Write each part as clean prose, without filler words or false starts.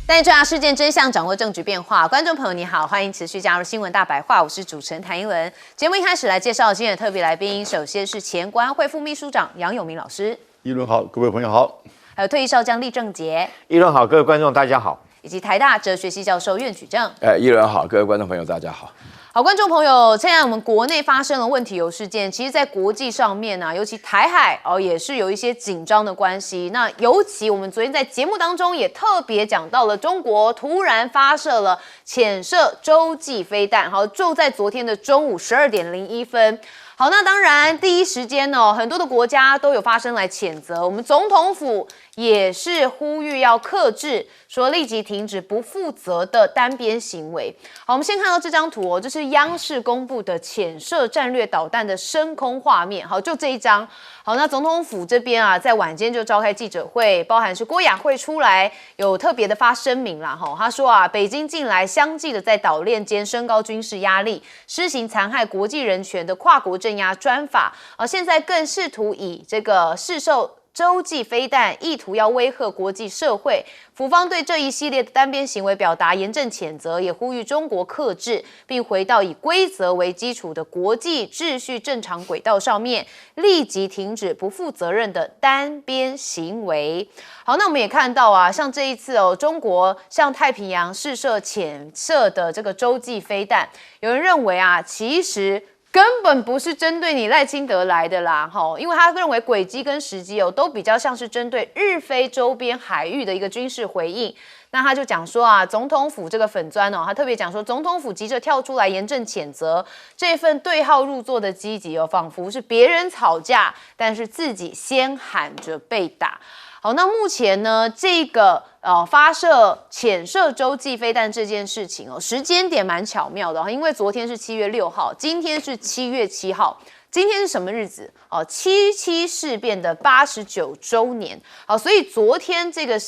带你追查事件真相，掌握证据变化。观众朋友你好，欢迎持续加入新闻大白话，我是主持人谭英文。节目一开始来介绍今天的特别来宾，首先是前国安会副秘书长杨永明老师。议论好，各位朋友好。还有退役少将厉正杰。议论好，各位观众大家好。以及台大哲学系教授苑举正。议论好，各位观众朋友大家好。好，观众朋友，现在我们国内发生了问题有事件，其实在国际上面尤其台海也是有一些紧张的关系。那尤其我们昨天在节目当中也特别讲到了，中国突然发射了潜射洲际飞弹，就在昨天的中午12:01。好，那当然第一时间很多的国家都有发声来谴责，我们总统府也是呼吁要克制，说立即停止不负责的单边行为。好，我们先看到这张图这是央视公布的潜射战略导弹的升空画面。好，就这一张。好，那总统府这边在晚间就召开记者会，包含是郭雅慧出来有特别的发声明啦。他说北京近来相继的在岛链间升高军事压力，施行残害国际人权的跨国镇压专法，现在更试图以这个试售洲际飞弹，意图要威吓国际社会。府方对这一系列的单边行为表达严正谴责，也呼吁中国克制，并回到以规则为基础的国际秩序正常轨道上面，立即停止不负责任的单边行为。好，那我们也看到像这一次中国向太平洋试射潜射的这个洲际飞弹，有人认为其实根本不是针对你赖清德来的啦，因为他认为轨迹跟时机都比较像是针对日非周边海域的一个军事回应。那他就讲说总统府这个粉专他特别讲说，总统府急着跳出来严正谴责这份对号入座的积极仿佛是别人吵架，但是自己先喊着被打。好，那目前呢，这个发射潜射洲际飞弹这件事情时间点蛮巧妙的因为昨天是7月6号，今天是7月7号。今天是什么日子？77事变的89周年。好，所以昨天这个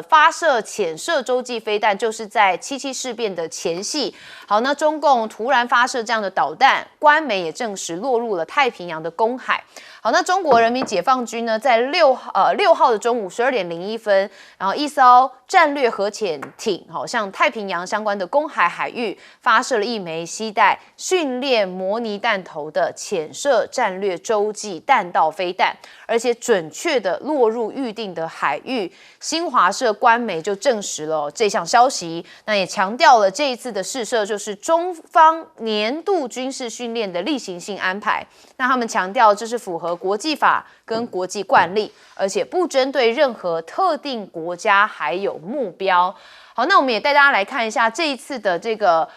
发射潜射洲际飞弹，就是在77事变的前夕。好，那中共突然发射这样的导弹，官媒也证实落入了太平洋的公海。好，那中国人民解放军呢，在6号的中午12:01，然后一艘战略核潜艇向太平洋相关的公海海域发射了一枚携带训练模拟弹头的潜射战略洲际弹道飞弹，而且准确的落入预定的海域。新华社官媒就证实了这项消息，那也强调了这一次的试射就是中方年度军事训练的例行性安排。那他们强调这是符合国际法跟国际惯例，而且不针对任何特定国家还有目标。好，那我们也带大家来看一下这一次的这个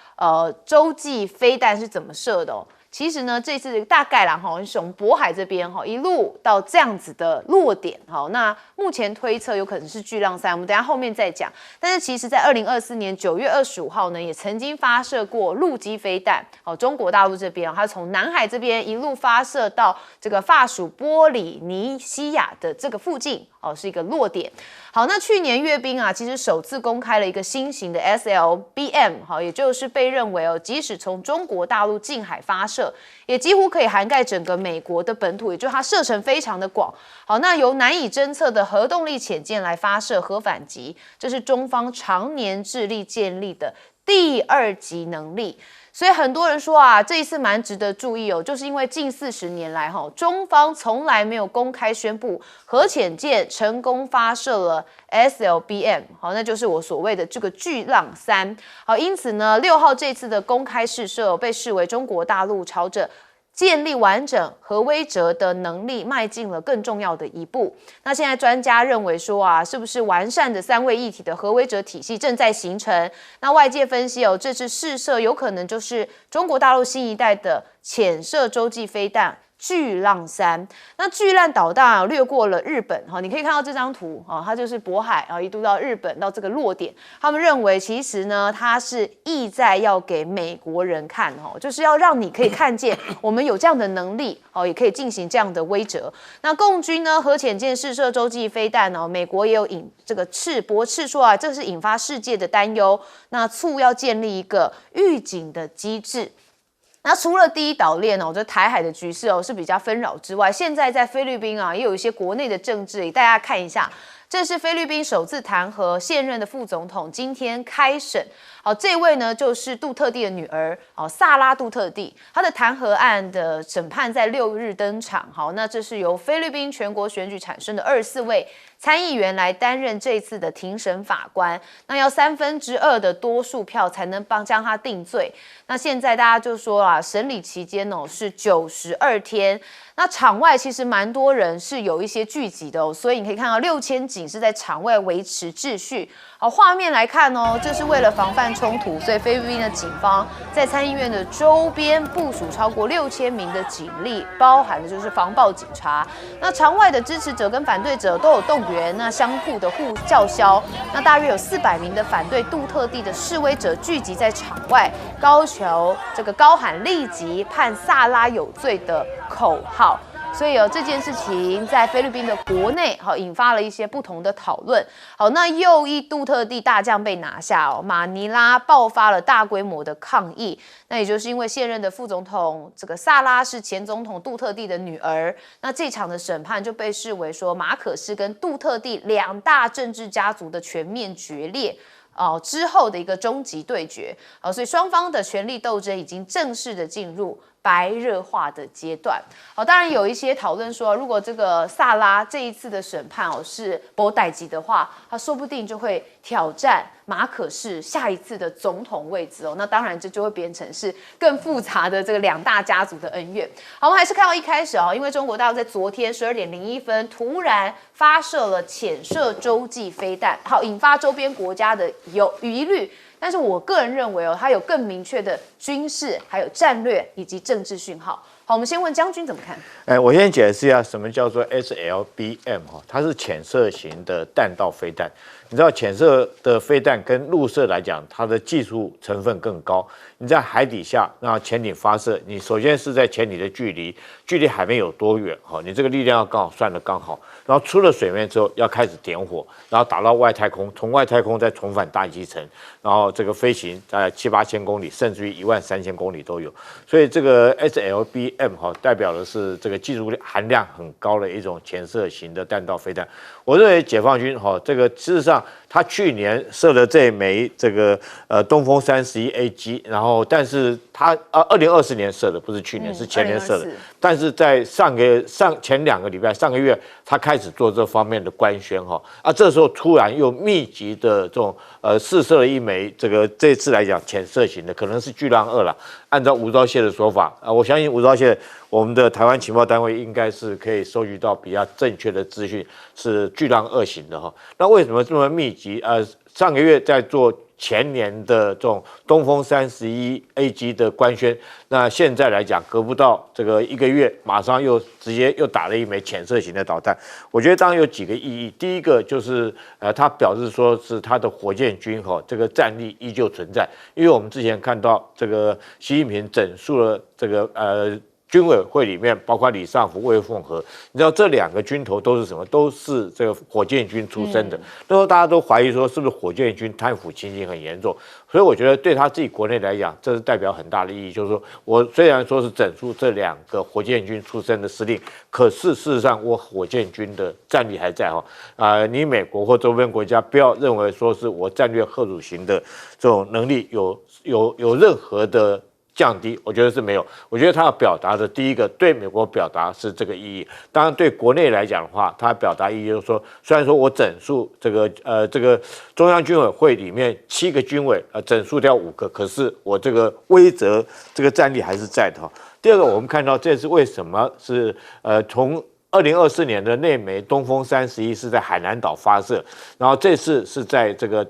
洲际飞弹是怎么射的其实呢，这次大概是从渤海这边一路到这样子的落点。好，那目前推测有可能是巨浪3，我们等一下后面再讲。但是其实在2024年9月25号呢，也曾经发射过陆基飞弹。中国大陆这边它从南海这边一路发射到这个法属波里尼西亚的这个附近是一个落点。好，那去年阅兵其实首次公开了一个新型的 SLBM， 也就是被认为即使从中国大陆近海发射，也几乎可以涵盖整个美国的本土，也就是它射程非常的广。好，那由难以侦测的核动力潜舰来发射核反击，这是中方常年致力建立的第2级能力。所以很多人说这一次蛮值得注意就是因为近40年来中方从来没有公开宣布核潜舰成功发射了 SLBM， 那就是我所谓的这个巨浪3。好，因此呢，6号这次的公开试射被视为中国大陆朝着建立完整核威慑的能力迈进了更重要的一步。那现在专家认为说是不是完善的3位一体的核威慑体系正在形成？那外界分析这次试射有可能就是中国大陆新一代的潜射洲际飞弹巨浪3。那巨浪导弹掠过了日本你可以看到这张图它就是渤海一度到日本到这个落点。他们认为其实呢，它是意在要给美国人看就是要让你可以看见我们有这样的能力也可以进行这样的威慑。那共军呢，核潜舰试射洲际飞弹美国也有这个驳斥说这是引发世界的担忧，那促要建立一个预警的机制。那除了第一岛链这台海的局势是比较纷扰之外，现在在菲律宾也有一些国内的政治，给大家看一下。这是菲律宾首次弹劾现任的副总统，今天开审。好，这位呢就是杜特地的女儿，萨拉杜特地，她的弹劾案的审判在6日登场。好，那这是由菲律宾全国选举产生的24位参议员来担任这次的庭审法官，那要2/3的多数票才能将他定罪。那现在大家就说啊，审理期间是92天。那场外其实蛮多人是有一些聚集的所以你可以看到6000警是在场外维持秩序。好，画面来看这是为了防范冲突，所以菲律宾的警方在参议院的周边部署超过6000名的警力，包含的就是防暴警察。那场外的支持者跟反对者都有动员，那相互的叫嚣。那大约有400名的反对杜特地的示威者聚集在场外，高喊立即判萨拉有罪的口号。所以这件事情在菲律宾的国内引发了一些不同的讨论。好，那又一杜特地大将被拿下马尼拉爆发了大规模的抗议。那也就是因为现任的副总统萨拉是前总统杜特地的女儿，那这场的审判就被视为说马可仕跟杜特地2大政治家族的全面决裂。之后的一个终极对决。所以双方的权力斗争已经正式的进入白热化的阶段。当然有一些讨论说，如果这个萨拉这一次的审判是没代志的话，他说不定就会挑战马可仕下一次的总统位置那当然这就会变成是更复杂的这个2大家族的恩怨。好，我们还是看到一开始因为中国大陆在昨天12点01分突然发射了潜射洲际飞弹，好，引发周边国家的疑虑。但是我个人认为它有更明确的军事、还有战略以及政治讯号。好，我们先问将军怎么看？我先解释一下什么叫做 SLBM 它是潜射型的弹道飞弹。你知道潜射的飞弹跟陆射来讲，它的技术成分更高。你在海底下那潜艇发射，你首先是在潜艇的距离海面有多远你这个力量要刚好算得刚好，然后出了水面之后要开始点火，然后打到外太空，从外太空再重返大气层，然后这个飞行在7-8千公里，甚至于13000公里都有。所以这个 SLBM 代表的是这个技术含量很高的一种潜射型的弹道飞弹。我认为解放军这个事实上他去年射了这枚这个东风31AG，然后但是他2020年射的，不是去年，是前年射的。但是在前2个礼拜，上个月他开始做这方面的官宣这时候突然又密集的这种试射了一枚这次来讲潜射型的，可能是巨浪2了。按照吴钊燮的说法我相信吴钊燮我们的台湾情报单位应该是可以收集到比较正确的资讯，是巨浪2型的那为什么这么密集？上个月在做前年的这种东风31AG 的官宣，那现在来讲隔不到这个1个月，马上直接打了一枚潜射型的导弹。我觉得当然有几个意义，第一个就是他表示说是他的火箭军这个战力依旧存在，因为我们之前看到这个习近平整肃了这个军委会里面，包括李尚福、魏凤和，你知道这2个军头都是什么？都是这个火箭军出身的。那时候大家都怀疑说，是不是火箭军贪腐情形很严重？所以我觉得对他自己国内来讲，这是代表很大的意义。就是说我虽然说是整肃这2个火箭军出身的司令，可是事实上我火箭军的战力还在你美国或周边国家不要认为说是我战略吓阻型的这种能力有任何的降低，我觉得是没有。我觉得他要表达的第一个，对美国表达是这个意义。当然，对国内来讲的话，他表达意义就是说，虽然说我整肃这个中央军委会里面7个军委整肃掉5个，可是我这个威慑这个战力还是在的第二个，我们看到这次为什么是从2024年的那枚东风31是在海南岛发射，然后这次是在这个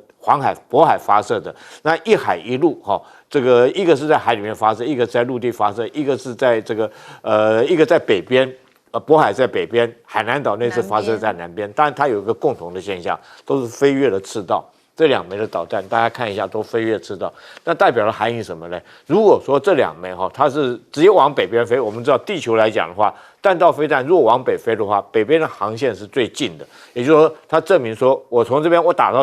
渤海发射的。那一海一陆这个一个是在海里面发射，一个在陆地发射，一个是在一个在北边，渤海在北边，海南岛那次发射在南边。当然，它有一个共同的现象，都是飞越了赤道。这2枚的导弹，大家看一下，都飞越赤道，那代表的含义什么呢？如果说这2枚它是直接往北边飞，我们知道地球来讲的话，弹道飞弹如果往北飞的话，北边的航线是最近的，也就是说，它证明说我从这边我打到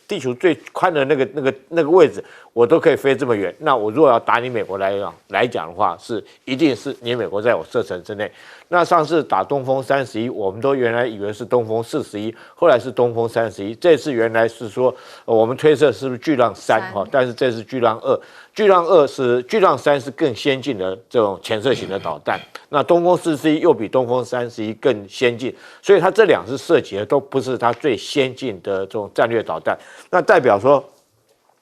地球最宽的那个位置，我都可以飞这么远。那我如果要打你美国来讲的话，一定是你美国在我射程之内。那上次打东风31，我们都原来以为是东风41，后来是东风31。这次原来是说，我们推测是不是巨浪3哈，但是这是巨浪2。巨浪3是更先进的这种潜射型的导弹，那东风41又比东风31更先进，所以它这两次射击的都不是它最先进的这种战略导弹。那代表说，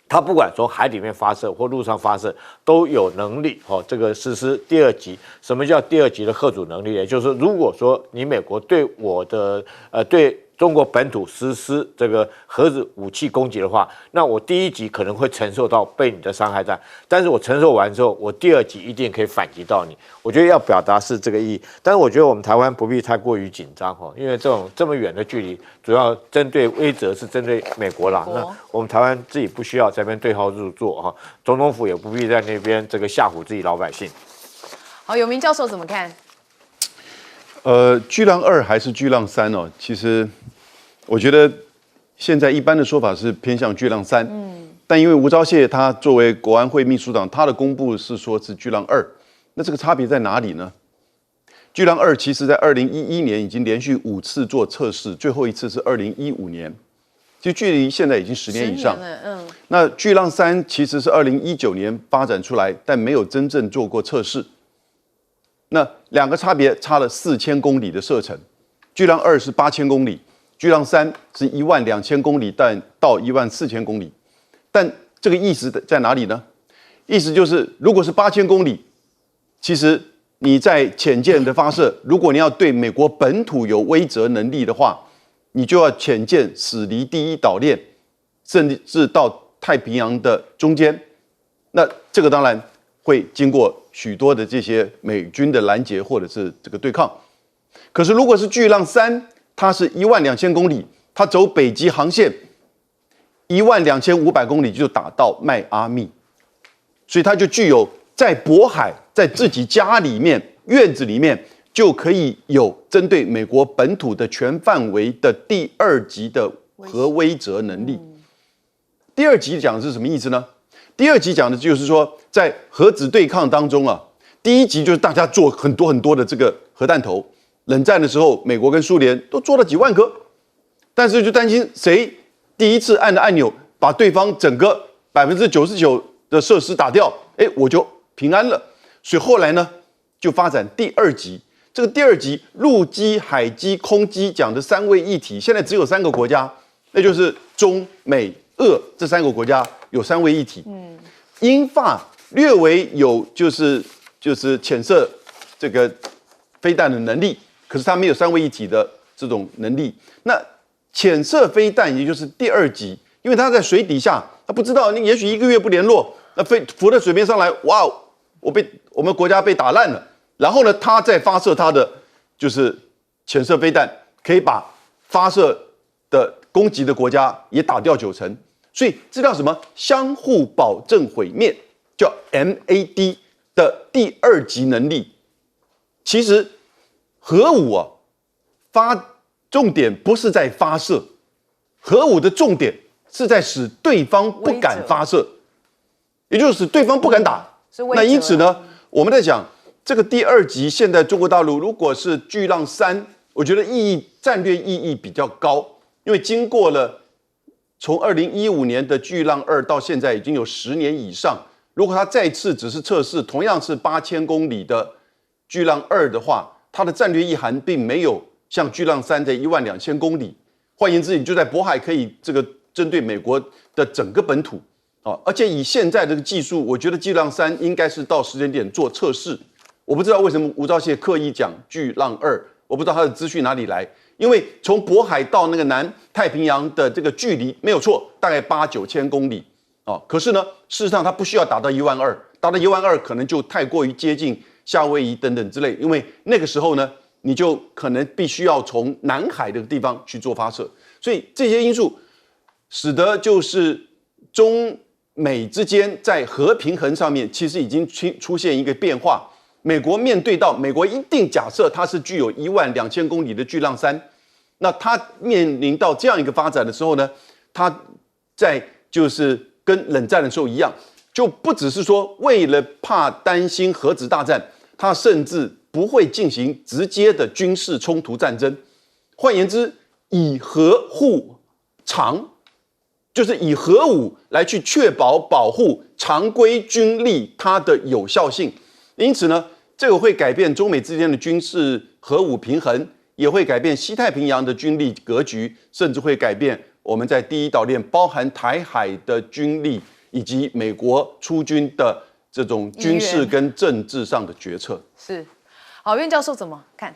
它不管从海里面发射或陆上发射，都有能力这个实施第2级。什么叫第2级的嚇阻能力？也就是说，如果说你美国对我的对中国本土实施这个核子武器攻击的话，那我第1级可能会承受到被你的伤害战，但是我承受完之后，我第2级一定可以反击到你。我觉得要表达是这个意义，但是我觉得我们台湾不必太过于紧张因为这么远的距离，主要针对威慑是针对美国啦。那我们台湾自己不需要在那边对号入座总统府也不必在那边这个吓唬自己老百姓。好，有明教授怎么看？巨浪2还是巨浪3哦？其实我觉得现在一般的说法是偏向巨浪3，但因为吴钊燮他作为国安会秘书长，他的公布是说是巨浪2，那这个差别在哪里呢？巨浪2其实在2011年已经连续5次做测试，最后一次是2015年，就距离现在已经10年以上。那巨浪3其实是2019年发展出来，但没有真正做过测试。那两个差别差了4000公里的射程，巨浪2是8000公里，巨浪3是12000公里到14000公里。但这个意思在哪里呢？意思就是，如果是8000公里，其实你在潜舰的发射，如果你要对美国本土有威慑能力的话，你就要潜舰驶离第1岛链，甚至到太平洋的中间。那这个当然会经过许多的这些美军的拦截或者是这个对抗。可是如果是巨浪3，它是12000公里，它走北极航线12500公里就打到迈阿密，所以它就具有在渤海，在自己家里面院子里面就可以有针对美国本土的全范围的第2级的核威慑能力。第2级讲的是什么意思呢？第2级讲的就是说，在核子对抗当中啊，第1级就是大家做很多很多的这个核弹头。冷战的时候，美国跟苏联都做了几万颗，但是就担心谁第一次按的按钮把对方整个99%的设施打掉，我就平安了。所以后来呢，就发展第2级。这个第2级，陆基、海基、空基讲的3位一体，现在只有3个国家，那就是中美俄这3个国家有3位一体。英法略微有就是潜射这个飞弹的能力，可是它没有3位一体的这种能力。那潜射飞弹也就是第2级，因为它在水底下，它不知道，你也许1个月不联络，那浮到水面上来，哇，我们国家被打烂了。然后呢，它再发射它的就是潜射飞弹，可以把发射的攻击的国家也打掉90%。所以这叫什么？相互保证毁灭，叫 MAD 的第2级能力。其实核武啊，重点不是在发射，核武的重点是在使对方不敢发射，也就是使对方不敢打。那因此呢，我们在讲这个第2级，现在中国大陆如果是巨浪3，我觉得战略意义比较高，因为经过了从2015年的巨浪2到现在已经有10年以上，如果它再次只是测试同样是8000公里的巨浪2的话，它的战略意涵并没有像巨浪3的12000公里。换言之，你就在渤海可以这个针对美国的整个本土而且以现在这个技术，我觉得巨浪3应该是到时间点做测试。我不知道为什么吴钊燮刻意讲巨浪2，我不知道他的资讯哪里来。因为从渤海到那个南太平洋的这个距离没有错，大概8-9千公里可是呢，事实上它不需要达到12000，达到12000可能就太过于接近夏威夷等等之类，因为那个时候呢，你就可能必须要从南海的地方去做发射，所以这些因素使得就是中美之间在核平衡上面其实已经出现一个变化。美国面对到美国一定假设它是具有12000公里的巨浪山，那它面临到这样一个发展的时候呢，它在就是跟冷战的时候一样，就不只是说为了怕担心核子大战，它甚至不会进行直接的军事冲突战争。换言之，以核护常，就是以核武来去确保保护常规军力它的有效性。因此呢，这个会改变中美之间的军事核武平衡，也会改变西太平洋的军力格局，甚至会改变我们在第一岛链包含台海的军力，以及美国出军的这种军事跟政治上的决策。是，好，苑教授怎么看？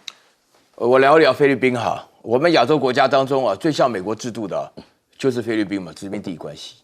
我聊一聊菲律宾哈。我们亚洲国家当中啊，最像美国制度的就是菲律宾嘛，殖民地关系。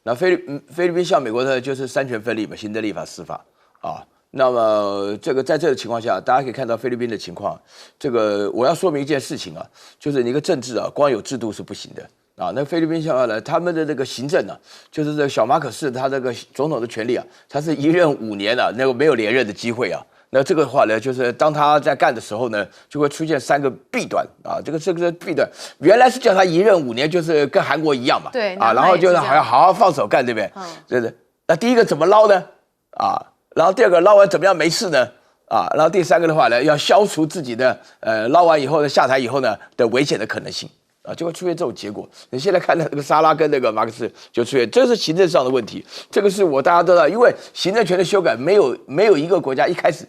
那菲律宾像美国的就是三权分立嘛，行政、立法、司法啊。那么这个在这个情况下，大家可以看到菲律宾的情况。这个我要说明一件事情啊，就是你一个政治啊，光有制度是不行的啊。那菲律宾下来，他们的这个行政啊，就是这个小马可仕他这个总统的权力啊，他是1任5年啊，那个没有连任的机会啊。那这个话呢，就是当他在干的时候呢，就会出现3个弊端啊。这个弊端，原来是叫他1任5年，就是跟韩国一样嘛，对啊，然后就是好像好好放手干，对不对？对对。那第一个怎么捞呢？啊，然后第二个捞完怎么样没事呢？啊，然后第3个的话呢，要消除自己的捞完以后呢，下台以后呢的危险的可能性。啊，就会出现这种结果。你现在看到那个沙拉跟那个马克思就出现，这是行政上的问题。这个是大家都知道，因为行政权的修改没有一个国家一开始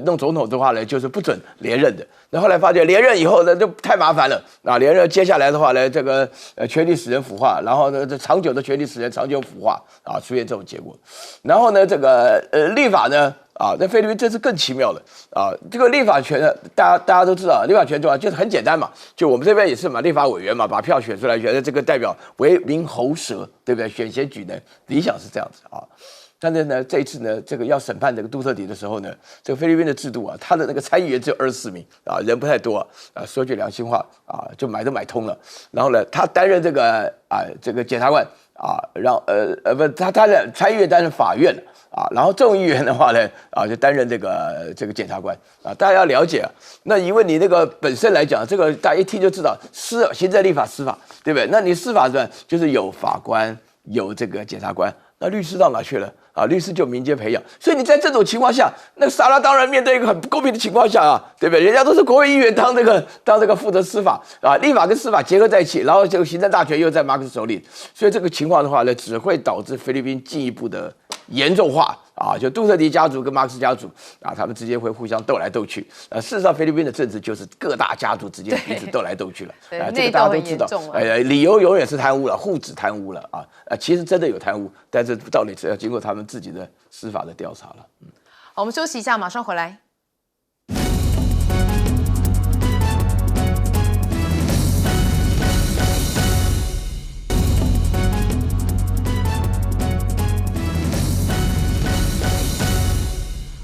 弄总统的话呢，就是不准连任的。那后来发觉连任以后呢，就太麻烦了啊！连任接下来的话呢，这个权力使人腐化，然后呢，这长久的权力使人长久腐化啊，出现这种结果。然后呢，这个立法呢。啊，在菲律宾这是更奇妙的啊！这个立法权呢，大家都知道，立法权重要就是很简单嘛，就我们这边也是嘛，立法委员嘛，把票选出来，选的这个代表为民喉舌，对不对？选选举呢，理想是这样子啊。但是呢，这一次呢，这个要审判这个杜特底的时候呢，这个菲律宾的制度啊，他的那个参议员只有24名啊，人不太多啊。说句良心话啊，就买都买通了。然后呢，他担任这个检察官啊，不，他担任参议员担任法院啊，然后众议员的话呢，啊，就担任这个检察官啊。大家要了解啊，那因为你那个本身来讲，这个大家一听就知道，行政、立法、司法，对不对？那你司法呢，就是有法官，有这个检察官，那律师到哪去了？啊，律师就民间培养，所以你在这种情况下，那个沙拉当然面对一个很不公平的情况下啊，对不对？人家都是国会议员当这个负责司法啊，立法跟司法结合在一起，然后这个行政大权又在马克思手里，所以这个情况的话呢，只会导致菲律宾进一步的严重化啊，就杜特迪家族跟马克思家族啊，他们之间会互相斗来斗去。事实上菲律宾的政治就是各大家族之间彼此斗来斗去了，这个大家都知道。理由永远是贪污了，户指贪污了啊，其实真的有贪污，但是到底是要经过他们自己的司法的调查了。好，我们休息一下，马上回来。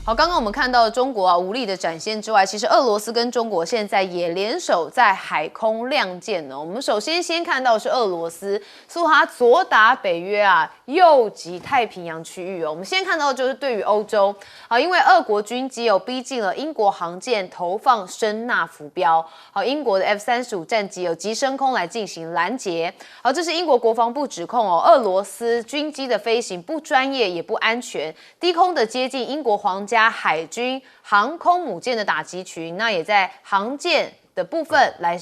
好，刚刚我们看到中国武力的展现之外，其实俄罗斯跟中国现在也联手在海空亮剑呢。我们首先看到是俄罗斯，苏哈左打北约右击太平洋区域我们先看到就是对于欧洲因为俄国军机逼近了英国航舰，投放声纳浮标。英国的 F-35战机急升空来进行拦截。这是英国国防部指控俄罗斯军机的飞行不专业也不安全，低空的接近英国皇家海军航空母舰的打击群，那也在航舰的部分来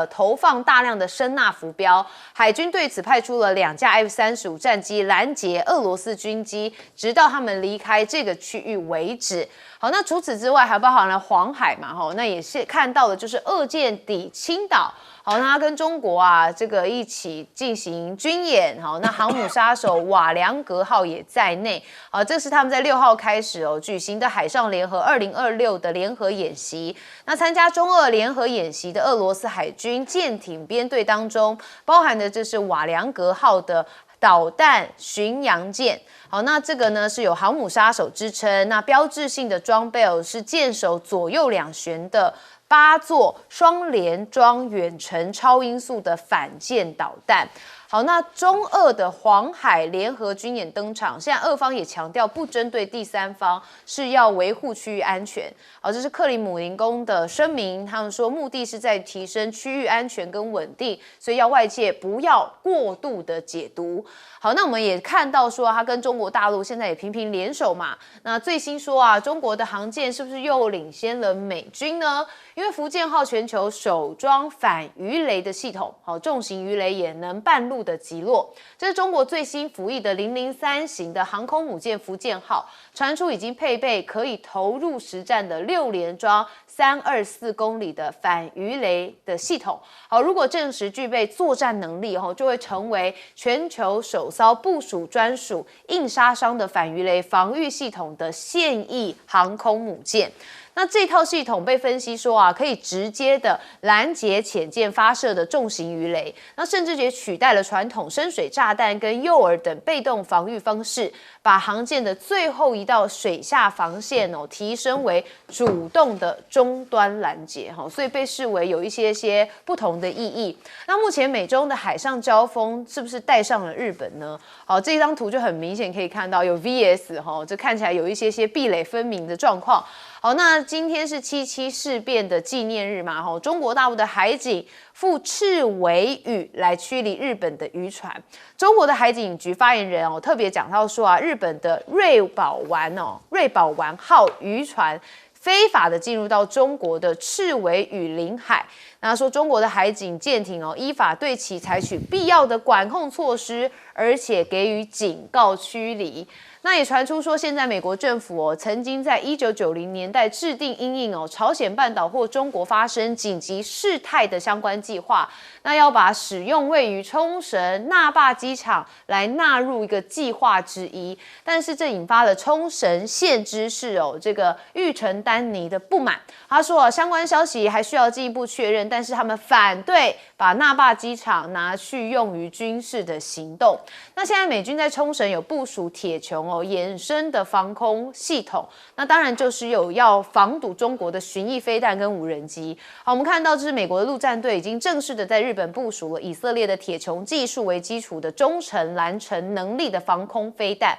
投放大量的声纳浮标。海军对此派出了2架 F-35战机拦截俄罗斯军机，直到他们离开这个区域为止。好，那除此之外还包含了黄海嘛，那也是看到的就是俄舰抵青岛。好，那他跟中国这个一起进行军演。好，那航母杀手瓦良格号也在内。这是他们在6号开始举行的海上联合2026的联合演习。那参加中俄联合演习的俄罗斯海军舰艇编队当中，包含的这是瓦良格号的导弹巡洋舰。好，那这个呢是有航母杀手之称。那标志性的装备是舰首左右2舷的8座双联装远程超音速的反舰导弹。好，那中俄的黄海联合军演登场，现在俄方也强调不针对第三方，是要维护区域安全。好，这是克里姆林宫的声明，他们说目的是在提升区域安全跟稳定，所以要外界不要过度的解读。好，那我们也看到说，他跟中国大陆现在也频频联手嘛。那最新说啊，中国的航舰是不是又领先了美军呢？因为福建号全球首装反鱼雷的系统，好，重型鱼雷也能半路的击落。这是中国最新服役的003型的航空母舰福建号，传出已经配备可以投入实战的6连装324公里的反鱼雷的系统。好，如果证实具备作战能力，就会成为全球首艘部署专属硬杀伤的反鱼雷防御系统的现役航空母舰。那这套系统被分析说啊，可以直接的拦截潜舰发射的重型鱼雷，那甚至也取代了传统深水炸弹跟诱饵等被动防御方式，把航舰的最后一道水下防线提升为主动的终端拦截，所以被视为有一些不同的意义。那目前美中的海上交锋是不是带上了日本呢？好，这张图就很明显可以看到有 VS 这看起来有一些壁垒分明的状况。好，那今天是7.7事变的纪念日嘛，中国大陆的海警赴赤尾屿来驱离日本的渔船。中国的海警局发言人特别讲到说啊，日本的瑞宝丸号渔船非法的进入到中国的赤尾屿领海，那说中国的海警舰艇依法对其采取必要的管控措施，而且给予警告驱离。那也传出说，现在美国政府曾经在1990年代制定因应朝鲜半岛或中国发生紧急事态的相关计划，那要把使用位于冲绳那霸机场来纳入一个计划之一，但是这引发了冲绳县知事这个玉成丹尼的不满。他说相关消息还需要进一步确认，但是他们反对把那霸机场拿去用于军事的行动。那现在美军在冲绳有部署铁穹衍生的防空系统，那当然就是要防堵中国的巡弋飞弹跟无人机。好，我们看到这是美国的陆战队已经正式的在日本部署了以色列的铁穹技术为基础的中程、蓝程能力的防空飞弹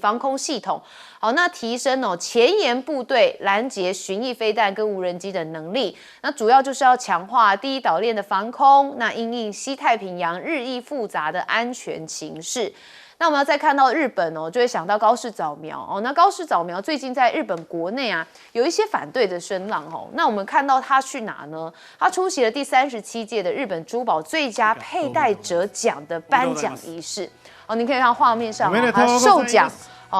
防空系统。好，那提升前沿部队拦截巡弋飞弹跟无人机的能力。那主要就是要强化第一岛链的防空，那因应西太平洋日益复杂的安全情势。那我们要再看到日本就会想到高市早苗那高市早苗最近在日本国内有一些反对的声浪那我们看到他去哪呢？他出席了第37届的日本珠宝最佳佩戴者奖的颁奖仪式你可以看画面上他受奖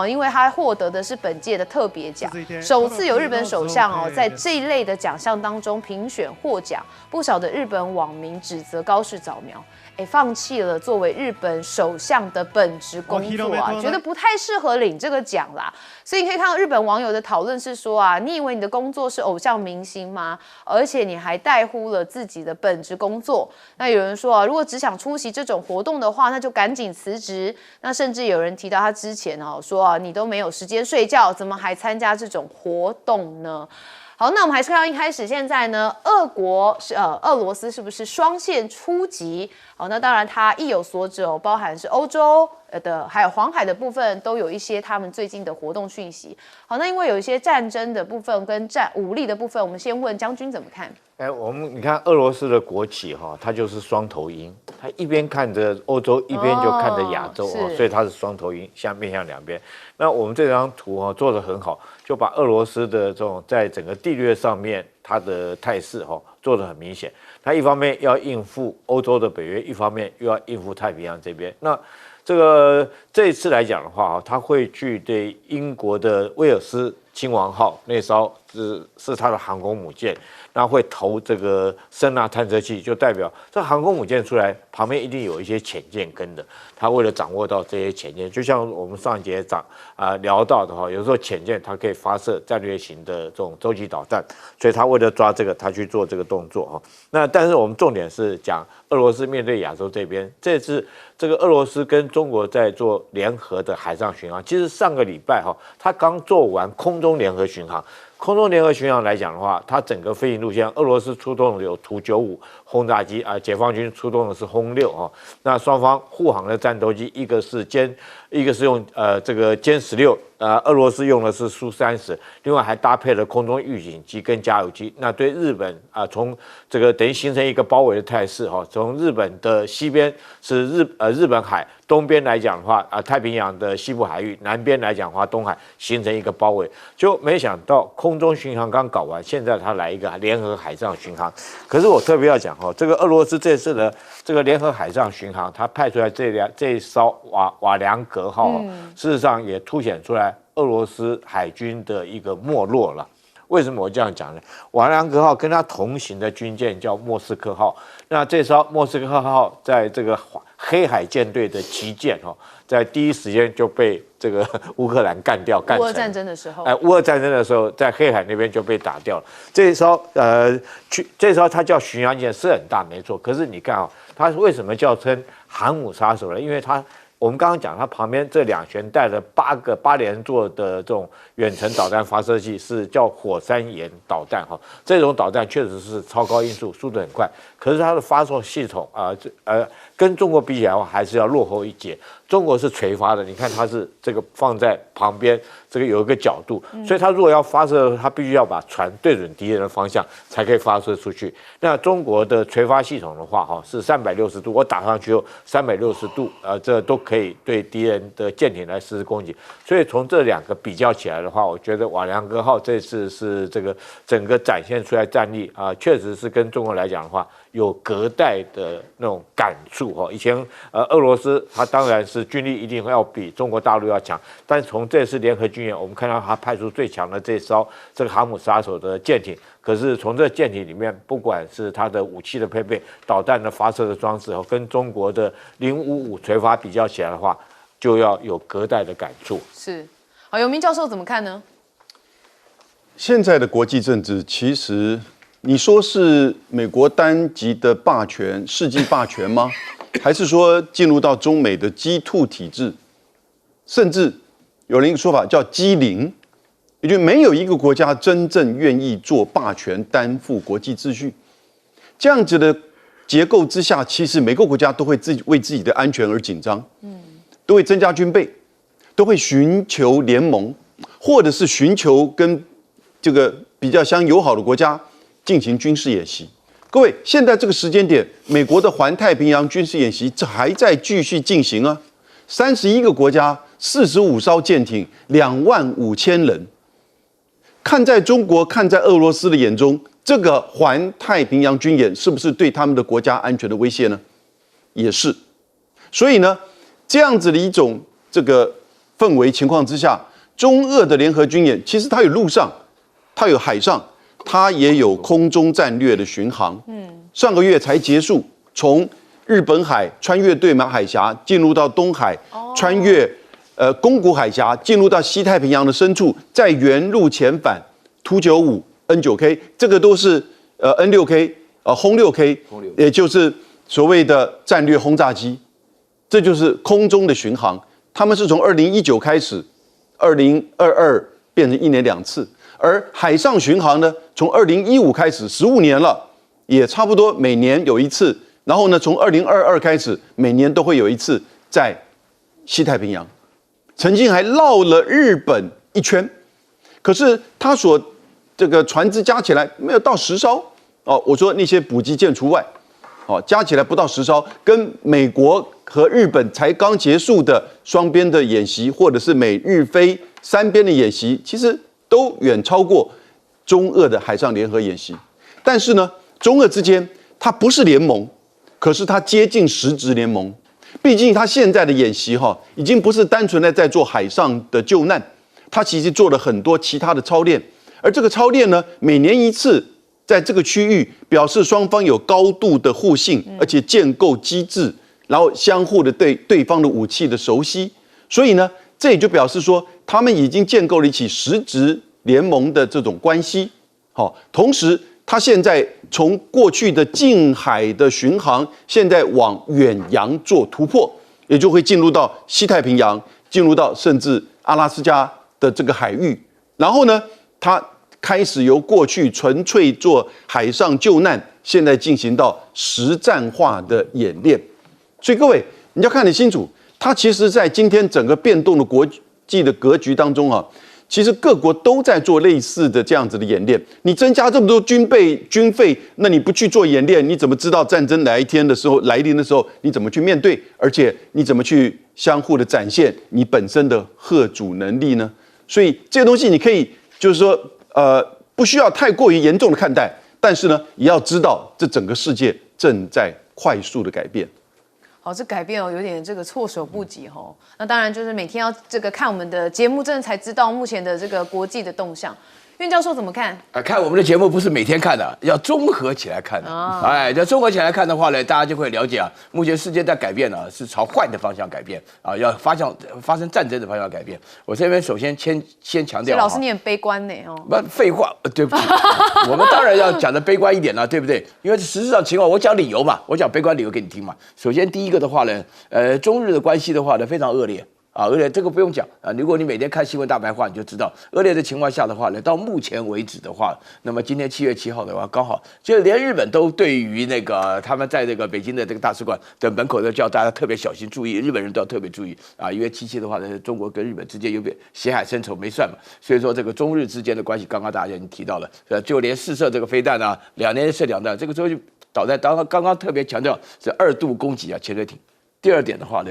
因为他获得的是本届的特别奖，首次有日本首相在这一类的奖项当中评选获奖，不少的日本网民指责高市早苗放弃了作为日本首相的本职工作觉得不太适合领这个奖啦。所以你可以看到日本网友的讨论是说你以为你的工作是偶像明星吗？而且你还怠忽了自己的本职工作。那有人说如果只想出席这种活动的话，那就赶紧辞职。那甚至有人提到他之前说你都没有时间睡觉，怎么还参加这种活动呢？好，那我们还是看到一开始，现在呢，俄罗斯是不是双线出击？好，那当然它意有所指包含是欧洲的，还有黄海的部分，都有一些他们最近的活动讯息。好，那因为有一些战争的部分跟武力的部分，我们先问将军怎么看？你看俄罗斯的国旗它就是双头鹰，它一边看着欧洲，一边就看着亚洲所以它是双头鹰，面向两边。那我们这张图做得很好，就把俄罗斯的这种在整个地略上面它的态势做得很明显。它一方面要应付欧洲的北约，一方面又要应付太平洋这边。那这一次来讲的话它会去对英国的威尔斯亲王号那艘是它的航空母舰，那会投这个声纳探测器，就代表这航空母舰出来旁边一定有一些潜舰跟的。它为了掌握到这些潜舰，就像我们上一节聊到的有时候潜舰它可以发射战略型的这种洲际导弹，所以它为了抓这个，它去做这个动作那但是我们重点是讲俄罗斯面对亚洲这边，这次这个俄罗斯跟中国在做联合的海上巡航。其实上个礼拜它刚做完空中联合巡航。空中联合巡航来讲的话，它整个飞行路线，俄罗斯出动的有图95轰炸机啊，解放军出动的是轰6哈。那双方护航的战斗机，一个是用这个歼16，俄罗斯用的是苏30，另外还搭配了空中预警机跟加油机。那对日本从这个等于形成一个包围的态势哈。从日本的西边是日本海，东边来讲的话太平洋的西部海域，南边来讲的话东海形成一个包围。就没想到空中巡航刚搞完，现在他来一个联合海上巡航。可是我特别要讲这个俄罗斯这次的这个联合海上巡航，他派出来这一艘瓦良格号，事实上也凸显出来俄罗斯海军的一个没落了。为什么我这样讲呢？瓦良格号跟它同行的军舰叫莫斯科号，那这艘莫斯科号在这个黑海舰队的旗舰在第一时间就被这个乌克兰干沉。乌俄战争的时候，乌俄战争的时候，在黑海那边就被打掉了。这艘它叫巡洋舰，是很大没错，可是你看它为什么叫称航母杀手呢？因为我们刚刚讲，它旁边这2舷带了8连座的这种远程导弹发射器，是叫火山岩导弹这种导弹确实是超高音速，速度很快，可是它的发射系统跟中国比起来的话，还是要落后一截。中国是垂发的，你看它是这个放在旁边，这个有一个角度，所以它如果要发射，它必须要把船对准敌人的方向才可以发射出去。那中国的垂发系统的话，是360度，我打上去后360度，这都可以对敌人的舰艇来实施攻击。所以从这2个比较起来的话，我觉得瓦良格号这次是这个整个展现出来战力确实是跟中国来讲的话，有隔代的那种感触以前俄罗斯它当然是军力一定要比中国大陆要强，但从这次联合军演，我们看到它派出最强的这艘这个航母杀手的舰艇。可是从这舰艇里面，不管是它的武器的配备、导弹的发射的装置跟中国的055垂发比较起来的话，就要有隔代的感触。是，好，永明教授怎么看呢？现在的国际政治，其实你说是美国单极的霸权、世纪霸权吗？还是说进入到中美的G2体制，甚至有人一个说法叫G0，也就是没有一个国家真正愿意做霸权、担负国际秩序。这样子的结构之下，其实每个国家都会为自己的安全而紧张，都会增加军备，都会寻求联盟，或者是寻求跟这个比较相友好的国家进行军事演习。各位，现在这个时间点，美国的环太平洋军事演习这还在继续进行啊！31个国家，45艘舰艇，25000人。看在中国、看在俄罗斯的眼中，这个环太平洋军演是不是对他们的国家安全的威胁呢？也是。所以呢，这样子的一种这个氛围情况之下，中俄的联合军演，其实它有陆上，它有海上。它也有空中战略的巡航，上个月才结束，从日本海穿越对马海峡进入到东海，穿越宫古海峡进入到西太平洋的深处，再原路遣返图95 N9K， 这个都是N6K轰6K， 也就是所谓的战略轰炸机，这就是空中的巡航。他们是从2019开始，2022变成1年2次。而海上巡航呢，从2015开始，15年了，也差不多每年有一次。然后呢，从2022开始，每年都会有一次在西太平洋。曾经还绕了日本一圈，可是它所这个船只加起来没有到10艘哦。我说那些补给舰除外，哦，加起来不到10艘，跟美国和日本才刚结束的双边的演习，或者是美日菲3边的演习，其实都远超过中俄的海上联合演习。但是呢，中俄之间它不是联盟，可是它接近实质联盟。毕竟它现在的演习已经不是单纯的在做海上的救难，它其实做了很多其他的操练。而这个操练呢，每年一次，在这个区域表示双方有高度的互信，而且建构机制，然后相互的对对方的武器的熟悉。所以呢，这也就表示说，他们已经建构了一起实质联盟的这种关系。同时，他现在从过去的近海的巡航，现在往远洋做突破，也就会进入到西太平洋，进入到甚至阿拉斯加的这个海域。然后呢，他开始由过去纯粹做海上救难，现在进行到实战化的演练。所以各位，你要看得清楚，它其实在今天整个变动的国际的格局当中啊，其实各国都在做类似的这样子的演练。你增加这么多军费，那你不去做演练，你怎么知道战争来临的时候你怎么去面对？而且你怎么去相互的展现你本身的嚇阻能力呢？所以这些东西你可以就是说不需要太过于严重的看待，但是呢，也要知道这整个世界正在快速的改变。好，这改变有点这个措手不及哦。那当然就是每天要这个看我们的节目，真的才知道目前的这个国际的动向。苑教授怎么看？看我们的节目不是每天看的，要综合起来看的。要综合起来看的话呢，大家就会了解啊，目前世界在改变呢，是朝坏的方向改变啊，要发生战争的方向改变。我这边首先先强调，老师你很悲观呢哦。不，废话，对不起，我们当然要讲的悲观一点了，对不对？因为实质上情况，我讲理由嘛，我讲悲观理由给你听嘛。首先第一个的话呢，中日的关系的话呢，非常恶劣。而且这个不用讲啊，如果你每天看新闻大白话，你就知道恶劣的情况下的话呢，到目前为止的话，那么今天7月7号的话，刚好就连日本都对于那个他们在这个北京的这个大使馆的门口都叫大家特别小心注意，日本人都要特别注意啊，因为7期的话呢，中国跟日本之间有点血海深仇没算嘛，所以说这个中日之间的关系，刚刚大家已经提到了，就连试射这个飞弹啊，2年射2弹，这个时候就导弹刚刚特别强调是2度攻击啊潜水艇。第二点的话呢，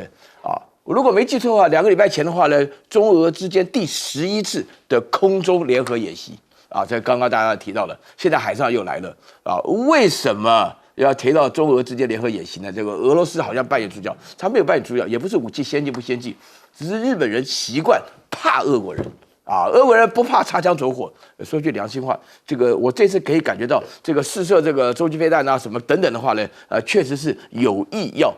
我如果没记错的话，2个礼拜前的话呢，中俄之间第11次的空中联合演习啊，这刚刚大家提到了，现在海上又来了啊，为什么要提到中俄之间联合演习呢？这个俄罗斯好像扮演主角，他没有扮演主角，也不是武器先进不先进，只是日本人习惯怕俄国人。俄国人不怕擦枪走火。说句良心话，这个我这次可以感觉到，这个试射这个洲际飞弹啊什么等等的话呢，确实是有意要。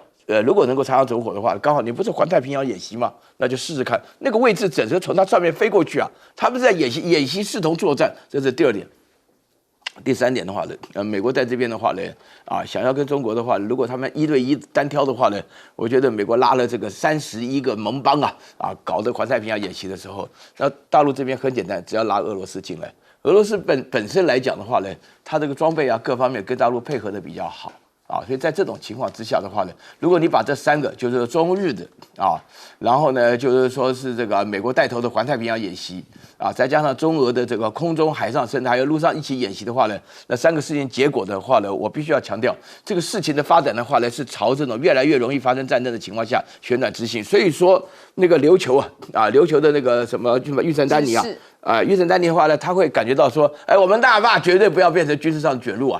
如果能够擦枪走火的话，刚好你不是环太平洋演习嘛，那就试试看那个位置，整个从它上面飞过去啊，他们在演习视同作战，这是第二点。第三点的话呢，美国在这边的话呢，想要跟中国的话，如果他们1对1单挑的话呢，我觉得美国拉了这个31个盟邦搞的环太平洋演习的时候，那大陆这边很简单，只要拉俄罗斯进来，俄罗斯本身来讲的话呢，它这个装备各方面跟大陆配合的比较好。所以在这种情况之下的话呢，如果你把这3个就是中日的然后呢就是说是这个美国带头的环太平洋演习再加上中俄的这个空中、海上甚至还有陆上一起演习的话呢，那3个事情结果的话呢，我必须要强调，这个事情的发展的话呢，是朝这种越来越容易发生战争的情况下旋转执行。所以说那个琉球琉球的那个什么玉成丹尼玉成丹尼的话呢，他会感觉到说，我们大壩绝对不要变成军事上的卷入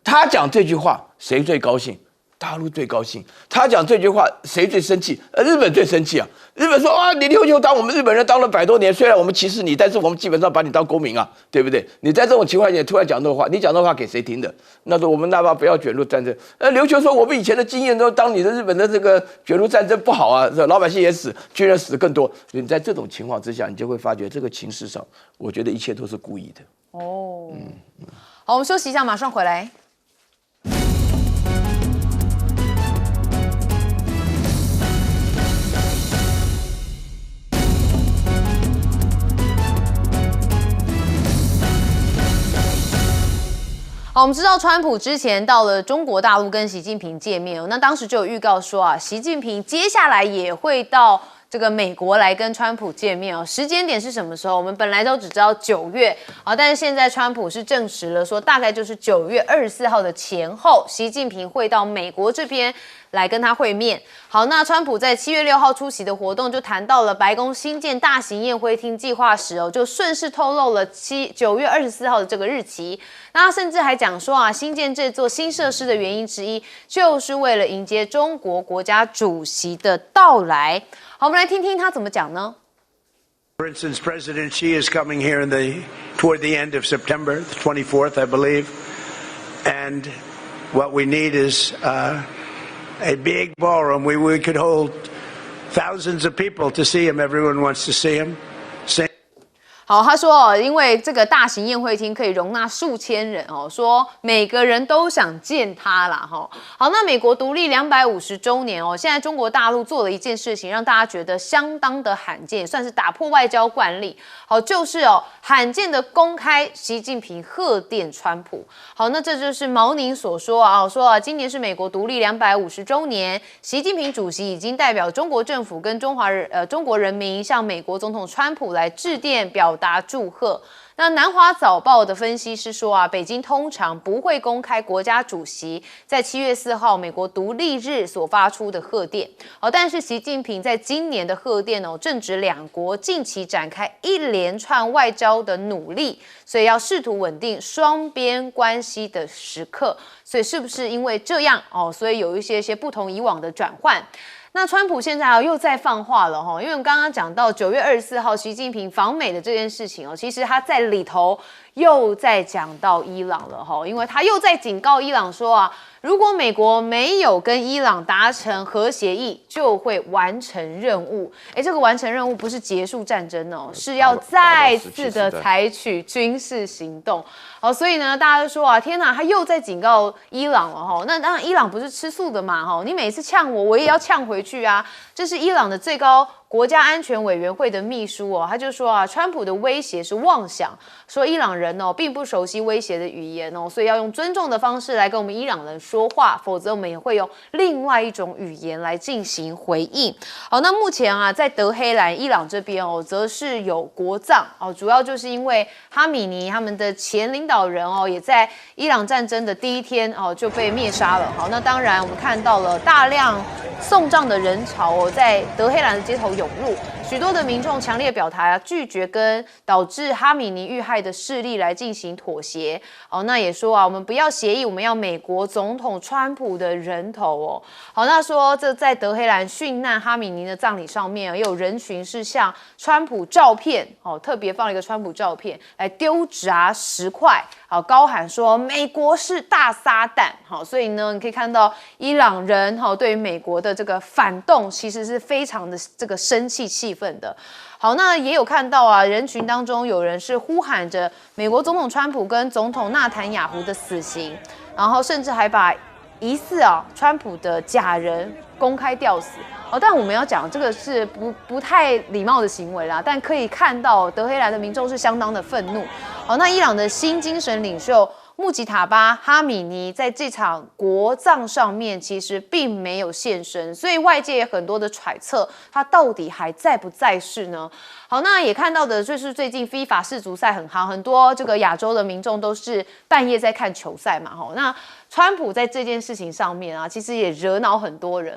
他讲这句话，谁最高兴？大陆最高兴。他讲这句话，谁最生气？日本最生气啊！日本说你琉球当我们日本人当了100多年，虽然我们歧视你，但是我们基本上把你当公民对不对？你在这种情况下突然讲这话，你讲这话给谁听的？那说我们大壩不要卷入战争。琉球说我们以前的经验都当你的日本的这个卷入战争不好老百姓也死，军人死更多。你在这种情况之下，你就会发觉这个情势上，我觉得一切都是故意的。好，我们休息一下，马上回来。好，我们知道川普之前到了中国大陆跟习近平见面那当时就有预告说习近平接下来也会到这个美国来跟川普见面时间点是什么时候？我们本来都只知道9月但是现在川普是证实了说，大概就是9月24号的前后，习近平会到美国这边来跟他会面。好，那川普在7月6号出席的活动就谈到了白宫新建大型宴会厅计划时就顺势透露了9月24号的这个日期。那他甚至还讲说新建这座新设施的原因之一，就是为了迎接中国国家主席的到来。好，我们来听听他怎么讲呢？ For instance, President Xi is coming here toward the end of September, the 24th, I believe. And what we need is a big ballroom. We could hold thousands of people to see him. Everyone wants to see him. 好，他说因为这个大型宴会厅可以容纳数千人哦，说每个人都想见他啦哈。好，那美国独立250周年哦，现在中国大陆做了一件事情，让大家觉得相当的罕见，也算是打破外交惯例。好，就是罕见的公开习近平贺电川普。好，那这就是毛宁所说啊，今年是美国独立250周年，习近平主席已经代表中国政府跟中国人民向美国总统川普来致电表达祝贺。那南华早报的分析是说啊，北京通常不会公开国家主席在7月4号美国独立日所发出的贺电。但是习近平在今年的贺电正值两国近期展开一连串外交的努力，所以要试图稳定双边关系的时刻。所以是不是因为这样所以有一些不同以往的转换？那川普现在又在放话了因为我们刚刚讲到9月24号习近平访美的这件事情其实他在里头又在讲到伊朗了因为他又在警告伊朗说啊，如果美国没有跟伊朗达成核协议，就会完成任务。这个完成任务不是结束战争是要再次的采取军事行动。所以呢，大家就说啊，天哪，他又在警告伊朗了那当然，伊朗不是吃素的嘛你每次呛我，我也要呛回去啊。这是伊朗的最高国家安全委员会的秘书他就说啊，川普的威胁是妄想，说伊朗人并不熟悉威胁的语言所以要用尊重的方式来跟我们伊朗人说话，否则我们也会用另外一种语言来进行回应。好，那目前啊，在德黑兰伊朗这边则是有国葬主要就是因为哈米尼他们的前领导人也在伊朗战争的第一天就被灭杀了。好，那当然我们看到了大量送葬的人潮在德黑兰的街头涌入，许多的民众强烈表态拒绝跟导致哈米尼遇害的势力来进行妥协那也说啊，我们不要协议，我们要美国总统川普的人头好，那说这在德黑兰殉难哈米尼的葬礼上面也有人群是向川普照片特别放了一个川普照片来丢砸10块高喊说美国是大撒旦所以呢，你可以看到伊朗人对于美国的这个反动其实是非常的这个生气气愤的。好，那也有看到啊，人群当中有人是呼喊着美国总统川普跟总统纳坦雅胡的死刑，然后甚至还把疑似川普的假人公开吊死但我们要讲这个是不太礼貌的行为啦，但可以看到德黑兰的民众是相当的愤怒那伊朗的新精神领袖穆吉塔巴·哈米尼在这场国葬上面其实并没有现身，所以外界也很多的揣测他到底还在不在世呢？好，那也看到的就是最近 FIFA 世足赛很夯，很多这个亚洲的民众都是半夜在看球赛嘛那川普在这件事情上面其实也惹恼很多人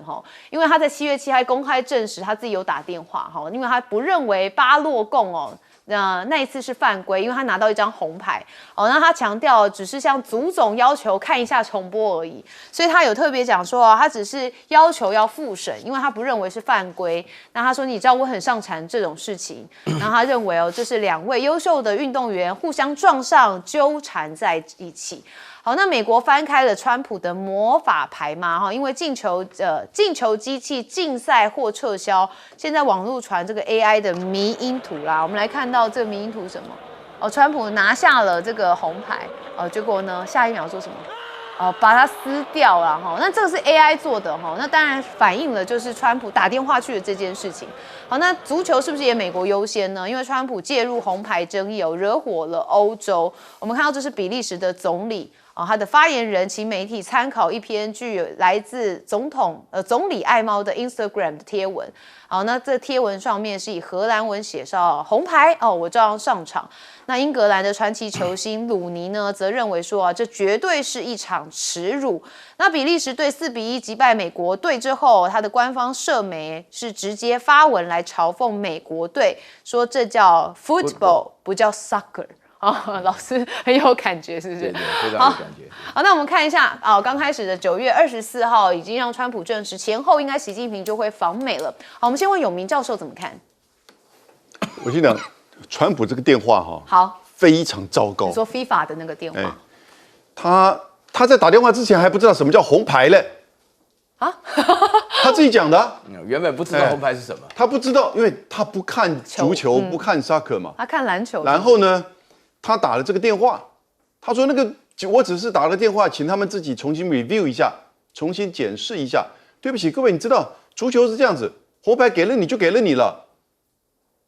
因为他在7月7号公开证实他自己有打电话因为他不认为巴洛贡那一次是犯规，因为他拿到一张红牌那他强调只是向足总要求看一下重播而已，所以他有特别讲说他只是要求要复审，因为他不认为是犯规。那他说你知道我很上传这种事情，然后他认为这是2位优秀的运动员互相撞上纠缠在一起。好，那美国翻开了川普的魔法牌嘛因为进球机器竞赛或撤销，现在网络传这个 AI 的迷因图啦，我们来看到这个迷因图什么川普拿下了这个红牌结果呢下一秒做什么把它撕掉了那这个是 AI 做的那当然反映了就是川普打电话去的这件事情。好，那足球是不是也美国优先呢？因为川普介入红牌争议惹火了欧洲。我们看到这是比利时的总理他的发言人请媒体参考一篇具来自总理爱猫的 Instagram 的贴文好，那这贴文上面是以荷兰文写上红牌我照样上场。那英格兰的传奇球星鲁尼呢，则认为说这绝对是一场耻辱。那比利时队4-1击败美国队之后，他的官方社媒是直接发文来嘲讽美国队，说这叫 football 不叫 soccer。老师很有感觉，是不是？对，非常有感觉。好，那我们看一下刚开始的9月24号已经让川普证实，前后应该习近平就会访美了。好，我们先问永明教授怎么看？我先讲川普这个电话好，非常糟糕。你说 FIFA 的那个电话，他在打电话之前还不知道什么叫红牌嘞，啊，他自己讲的、啊。原本不知道红牌是什么，他不知道，因为他不看足球，不看 soccer 嘛。他看篮球。然后呢，他打了这个电话，他说那个我只是打了电话，请他们自己重新 review 一下，重新检视一下。对不起，各位，你知道足球是这样子，红牌给了你就给了你了，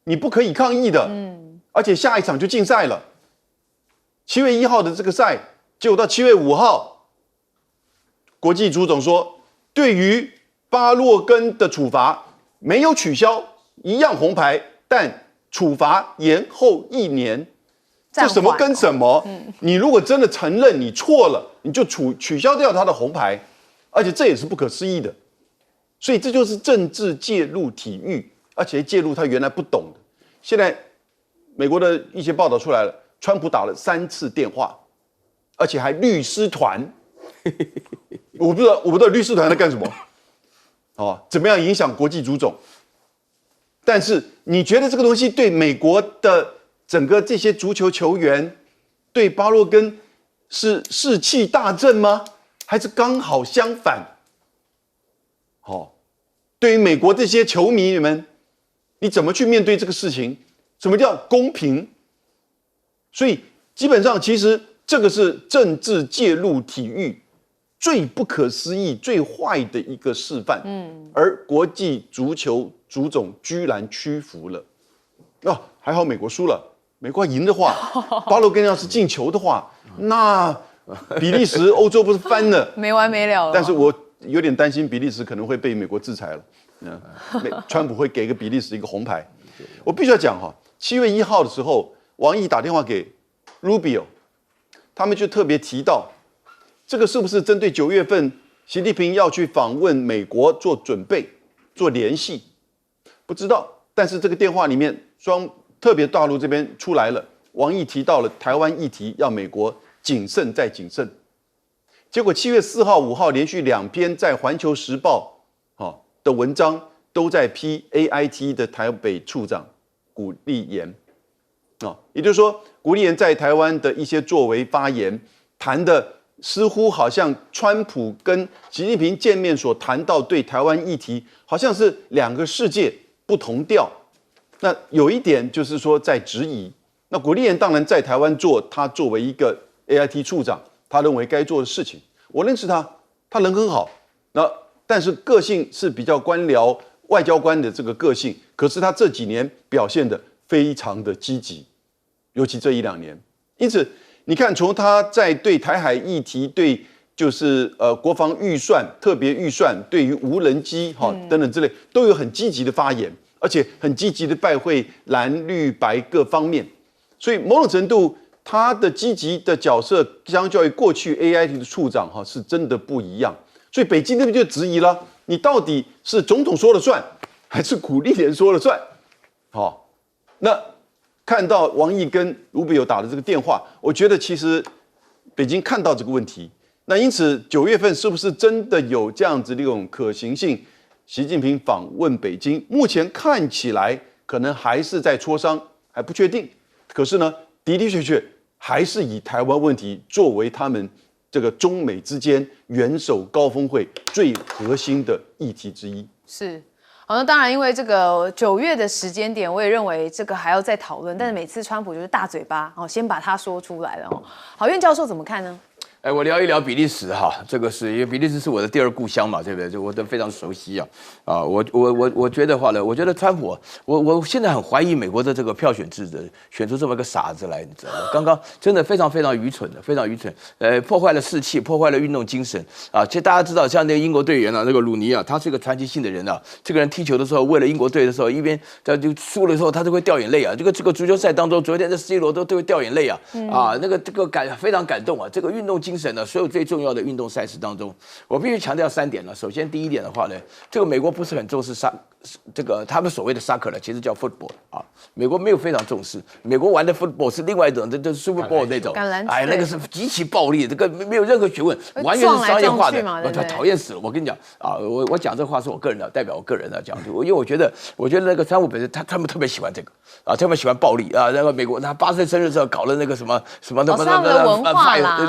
你不可以抗议的。而且下一场就禁赛了。7月1号的这个赛，结果到7月5号，国际足总说，对于巴洛根的处罚没有取消，一样红牌，但处罚延后1年。这什么跟什么？你如果真的承认你错了，你就取消掉他的红牌，而且这也是不可思议的。所以这就是政治介入体育，而且介入他原来不懂的。现在美国的一些报道出来了，川普打了3次电话，而且还律师团。我不知道律师团在干什么，怎么样影响国际足总？但是你觉得这个东西对美国的整个这些足球球员，对巴洛根是士气大振吗？还是刚好相反？对于美国这些球迷们，你怎么去面对这个事情？什么叫公平？所以基本上，其实这个是政治介入体育最不可思议、最坏的一个示范。而国际足球足总居然屈服了。还好美国输了。美国赢的话，巴洛根要是进球的话，那比利时、欧洲不是翻了，没完没了了。但是我有点担心比利时可能会被美国制裁了。川普会给个比利时一个红牌。我必须要讲7月1号的时候，王毅打电话给 Rubio， 他们就特别提到，这个是不是针对9月份习近平要去访问美国做准备、做联系？不知道。但是这个电话里面，特别大陆这边出来了，王毅提到了台湾议题，要美国谨慎再谨慎。结果7月4号、5号连续2篇在《环球时报》的文章都在批 AIT 的台北处长古立言。也就是说，古立言在台湾的一些作为发言，谈的似乎好像川普跟习近平见面所谈到对台湾议题，好像是2个世界不同调。那有一点就是说在质疑。那古立言当然在台湾做他作为一个 AIT 处长，他认为该做的事情。我认识他，他人很好。但是个性是比较官僚外交官的这个个性，可是他这几年表现得非常的积极，尤其这1-2年。因此，你看从他在对台海议题、对就是国防预算、特别预算、对于无人机等等之类，都有很积极的发言，而且很积极的拜会蓝绿白各方面。所以某种程度，他的积极的角色相较于过去 AIT 的处长是真的不一样。所以北京那边就质疑了，你到底是总统说了算，还是古立言说了算？那看到王毅跟卢比欧打的这个电话，我觉得其实北京看到这个问题，那因此9月份是不是真的有这样子的一种可行性？习近平访问北京，目前看起来可能还是在磋商，还不确定。可是呢，的的确确还是以台湾问题作为他们这个中美之间元首高峰会最核心的议题之一。是。那当然，因为这个9月的时间点，我也认为这个还要再讨论。但是每次川普就是大嘴巴先把它说出来了郝院教授怎么看呢？我聊一聊比利时这个是因为比利时是我的第2故乡嘛，对不对？就我都非常熟悉我觉得话呢，我觉得川普，我现在很怀疑美国的这个票选制的选出这么个傻子来，你知道吗？刚刚真的非常非常愚蠢的，非常愚蠢，破坏了士气，破坏了运动精神其实大家知道，像那个英国队员那个鲁尼他是一个传奇性的人这个人踢球的时候，为了英国队的时候，一边就输了之后，他就会掉眼泪这个足球赛当中，昨天的 C 罗都会掉眼泪那个这个非常感动这个运动精神所有最重要的运动赛事当中，我必须强调3点首先，第一点的话呢，这个美国不是很重视这个他们所谓的 soccer 其实叫 football 美国没有非常重视，美国玩的 football 是另外一种，就是 Super Bowl 那种，那个是极其暴力，这个没有任何学问，完全是商业化的，我讨厌死了。我跟你讲我讲这话是我个人的，代表我个人的讲，因为我觉得那个川普本身他们特别喜欢这个特别喜欢暴力那个美国他80岁生日的时候搞了那个什么他们的文化啦，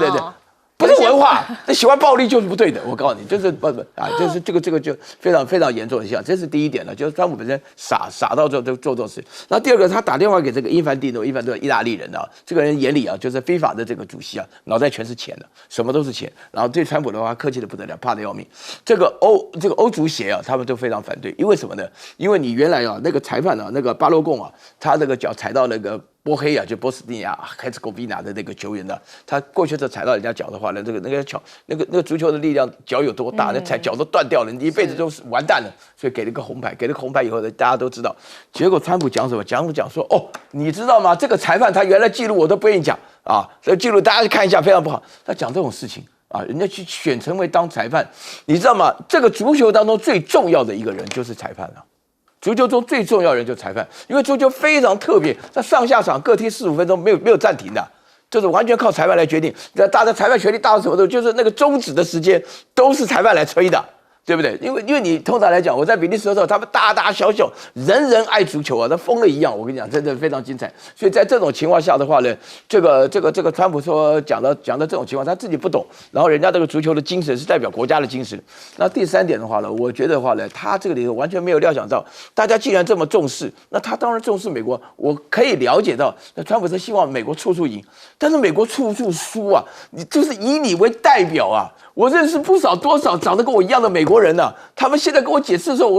对。不是文化，这喜欢暴力就是不对的。我告诉你，就是不啊，就是这个就非常非常严重的现象。这是第一点了，就是川普本身傻到做这种事。然后第二个，他打电话给这个伊凡蒂诺意大利人啊，这个人眼里啊就是非法的这个主席啊，脑袋全是钱的，什么都是钱。然后对川普的话客气的不得了，怕的要命。这个欧足协啊，他们都非常反对，因为什么呢？因为你原来啊那个裁判啊，那个巴洛贡啊，他那个脚踩到那个。波黑啊，就波斯尼亚海斯科比纳的那个球员呢，他过去这踩到人家脚的话呢，那个足球的力量脚有多大，那踩脚都断掉了，你一辈子都是完蛋了。所以给了个红牌，给了个红牌以后呢，大家都知道。结果川普讲什么？讲说哦，你知道吗？这个裁判他原来记录我都不愿意讲啊，这个记录大家看一下，非常不好。他讲这种事情啊，人家去选成为当裁判，你知道吗？这个足球当中最重要的一个人就是裁判了。足球中最重要的人就是裁判，因为足球非常特别，他上下场各踢45分钟，没有暂停的，就是完全靠裁判来决定。大家裁判权力大到什么程度，就是那个终止的时间都是裁判来吹的。对不对？因为你通常来讲，我在比利时的时候，他们大大小小人人爱足球啊，那疯了一样。我跟你讲，真的非常精彩。所以在这种情况下的话呢，这个川普说讲的这种情况，他自己不懂。然后人家这个足球的精神是代表国家的精神。那第三点的话呢，我觉得的话呢，他这个里头完全没有料想到，大家既然这么重视，那他当然重视美国。我可以了解到，那川普是希望美国处处赢，但是美国处处输啊，你就是以你为代表啊。我认识多少长得跟我一样的美国人呢、他们现在跟我解释的时候，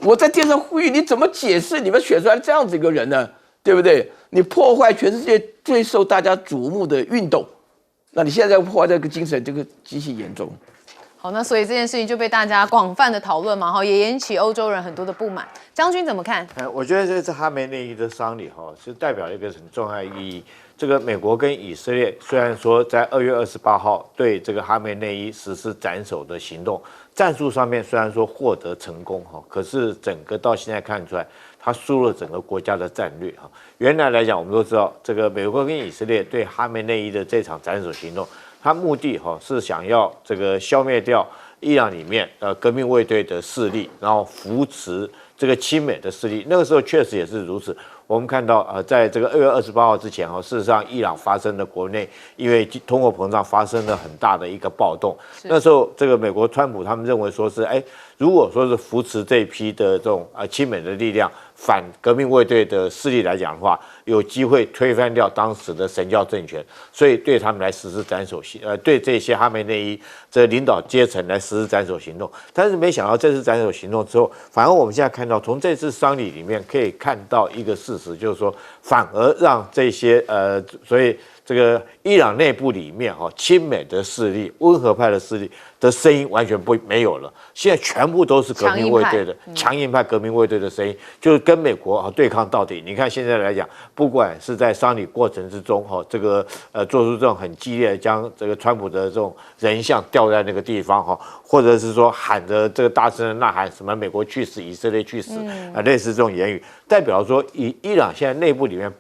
我在电视上呼吁，你怎么解释你们选出来这样子一个人呢？对不对？你破坏全世界最受大家瞩目的运动，那你现在破坏这个精神，这个极其严重。好，那所以这件事情就被大家广泛的讨论嘛，哈，也引起欧洲人很多的不满。将军怎么看？我觉得这次哈梅内伊的丧礼哈，是代表一个很重要的意义。这个美国跟以色列虽然说在2月28号对这个哈梅内伊实施斩首的行动，战术上面虽然说获得成功哈，可是整个到现在看出来，他输了整个国家的战略哈。原来来讲，我们都知道这个美国跟以色列对哈梅内伊的这场斩首行动，他目的哈是想要这个消灭掉伊朗里面革命卫队的势力，然后扶持这个亲美的势力。那个时候确实也是如此。我们看到，在这个2月28号之前，事实上伊朗发生的国内因为通货膨胀发生了很大的一个暴动。那时候，这个美国川普他们认为说是，如果说是扶持这一批的这种亲美的力量，反革命卫队的势力来讲的话，有机会推翻掉当时的神教政权，所以对他们来实施斩首行，对这些哈梅内伊这领导阶层来实施斩首行动。但是没想到这次斩首行动之后，反而我们现在看到，从这次丧礼里面可以看到一个事实，就是说，反而让这些所以这个伊朗内部里面亲美的势力、温和派的势力的声音完全没有了，现在全部都是革命卫队的强硬派革命卫队的声音，就是跟美国对抗到底。你看现在来讲，不管是在丧礼过程之中这个做出这种很激烈的将这个川普的这种人像吊在那个地方或者是说喊着这个大声的呐喊什么美国去死、以色列去死类似这种言语，代表说伊朗现在内部里面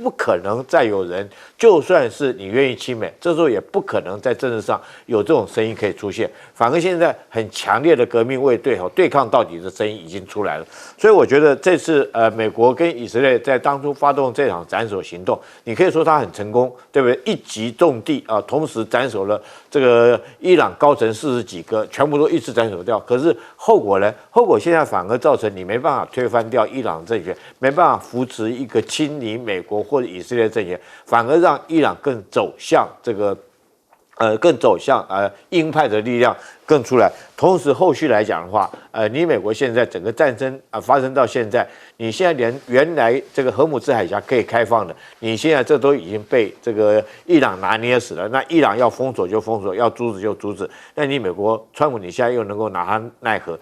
不可能再有人，就算是你愿意亲美，这时候也不可能在政治上有这种声音可以出现。反而现在很强烈的革命卫队对抗到底的声音已经出来了。所以我觉得这次美国跟以色列在当初发动这场斩首行动，你可以说它很成功，对不对？一击中地同时斩首了这个伊朗高层40几个，全部都一次斩首掉。可是后果呢？后果现在反而造成你没办法推翻掉伊朗政权，没办法扶持一个亲离美国或者以色列政权，反而让伊朗更走向这个鹰派的力量更出来。同时后续来讲的话，你美国现在整个战争发生到现在，你现在连原来这个荷姆兹海峡可以开放的，你现在这都已经被这个伊朗拿捏死了。那伊朗要封锁就封锁，要阻止就阻止。那你美国川普你现在又能够拿他奈何？